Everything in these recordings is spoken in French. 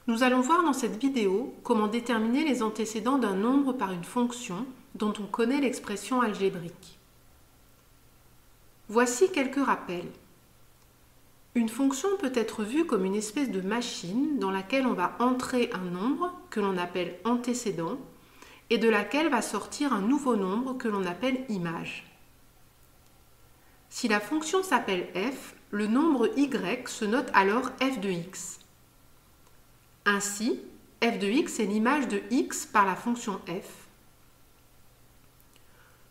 Nous allons voir dans cette vidéo comment déterminer les antécédents d'un nombre par une fonction dont on connaît l'expression algébrique. Voici quelques rappels. Une fonction peut être vue comme une espèce de machine dans laquelle on va entrer un nombre que l'on appelle antécédent et de laquelle va sortir un nouveau nombre que l'on appelle image. Si la fonction s'appelle f, le nombre y se note alors f de x. Ainsi, f de x est l'image de x par la fonction f.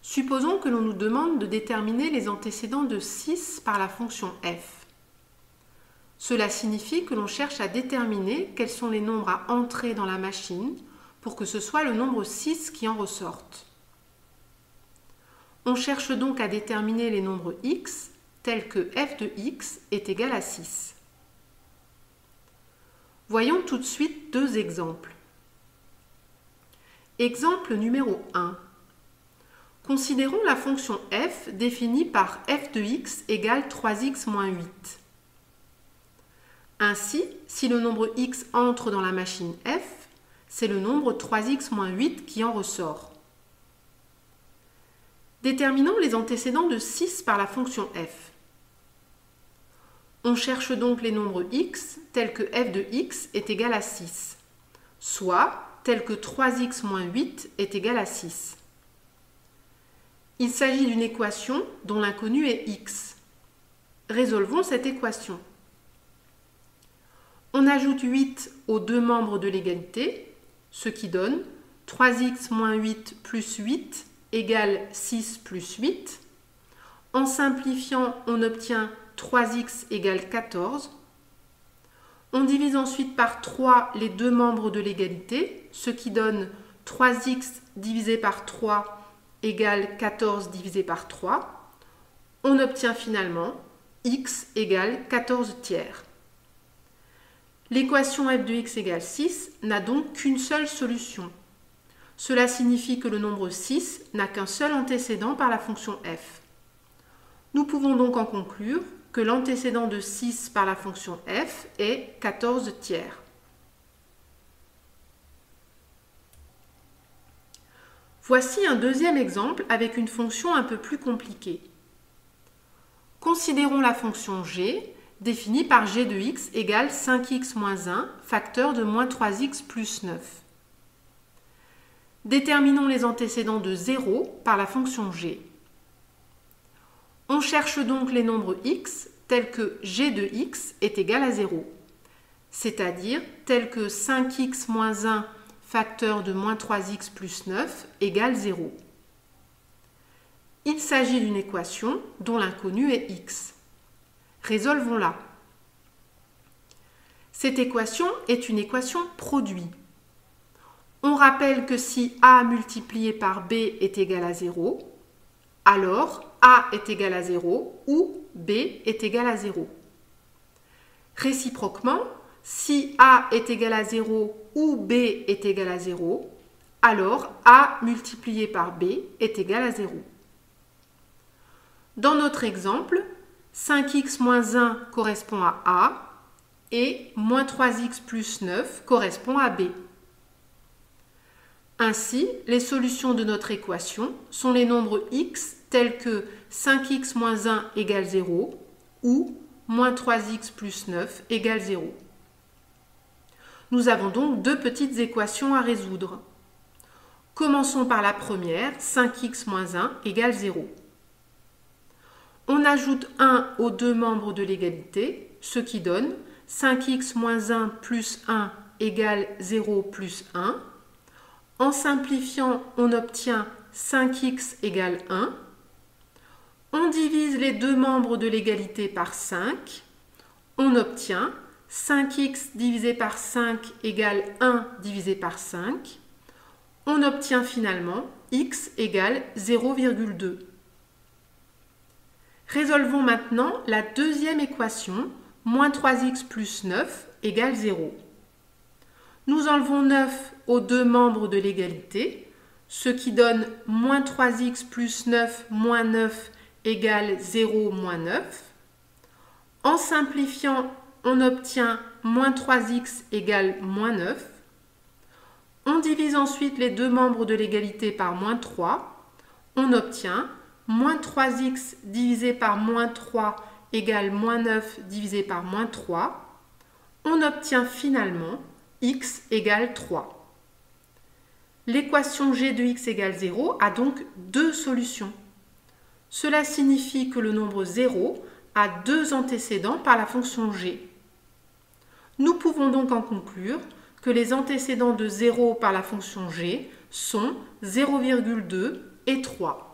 Supposons que l'on nous demande de déterminer les antécédents de 6 par la fonction f. Cela signifie que l'on cherche à déterminer quels sont les nombres à entrer dans la machine pour que ce soit le nombre 6 qui en ressorte. On cherche donc à déterminer les nombres x tels que f de x est égal à 6. Voyons tout de suite deux exemples. Exemple numéro 1. Considérons la fonction f définie par f de x égale 3x moins 8. Ainsi, si le nombre x entre dans la machine f, c'est le nombre 3x moins 8 qui en ressort. Déterminons les antécédents de 6 par la fonction f. On cherche donc les nombres x tels que f de x est égal à 6, soit tels que 3x moins 8 est égal à 6. Il s'agit d'une équation dont l'inconnu est x. Résolvons cette équation. On ajoute 8 aux deux membres de l'égalité, ce qui donne 3x moins 8 plus 8 égale 6 plus 8. En simplifiant, on obtient 3x égale 14. On divise ensuite par 3 les deux membres de l'égalité, ce qui donne 3x divisé par 3 égale 14 divisé par 3. On obtient finalement x égale 14 tiers. L'équation f de x égale 6 n'a donc qu'une seule solution. Cela signifie que le nombre 6 n'a qu'un seul antécédent par la fonction f. Nous pouvons donc en conclure que l'antécédent de 6 par la fonction f est 14 tiers. Voici un deuxième exemple avec une fonction un peu plus compliquée. Considérons la fonction g définie par g de x égale 5x moins 1, facteur de moins 3x plus 9. Déterminons les antécédents de 0 par la fonction g. On cherche donc les nombres x tels que g de x est égal à 0, c'est-à-dire tels que 5x moins 1 facteur de moins 3x plus 9 égale 0. Il s'agit d'une équation dont l'inconnu est x. Résolvons-la. Cette équation est une équation produit. On rappelle que si a multiplié par b est égal à 0, alors a est égal à 0 ou b est égal à 0. Réciproquement, si a est égal à 0 ou b est égal à 0, alors a multiplié par b est égal à 0. Dans notre exemple, 5x moins 1 correspond à a et moins 3x plus 9 correspond à b. Ainsi, les solutions de notre équation sont les nombres x tels que 5x moins 1 égale 0 ou moins 3x plus 9 égale 0. Nous avons donc deux petites équations à résoudre. Commençons par la première, 5x moins 1 égale 0. On ajoute 1 aux deux membres de l'égalité, ce qui donne 5x moins 1 plus 1 égale 0 plus 1. En simplifiant, on obtient 5x égale 1. On divise les deux membres de l'égalité par 5. On obtient 5x divisé par 5 égale 1 divisé par 5. On obtient finalement x égale 0,2. Résolvons maintenant la deuxième équation, moins 3x plus 9 égale 0. Nous enlevons 9 aux deux membres de l'égalité, ce qui donne moins 3x plus 9 moins 9 égale 0 moins 9. En simplifiant, on obtient moins 3x égale moins 9. On divise ensuite les deux membres de l'égalité par moins 3. On obtient moins 3x divisé par moins 3 égale moins 9 divisé par moins 3. On obtient finalement x égale 3. L'équation g de x égale 0 a donc deux solutions. Cela signifie que le nombre 0 a deux antécédents par la fonction g. Nous pouvons donc en conclure que les antécédents de 0 par la fonction g sont 0,2 et 3.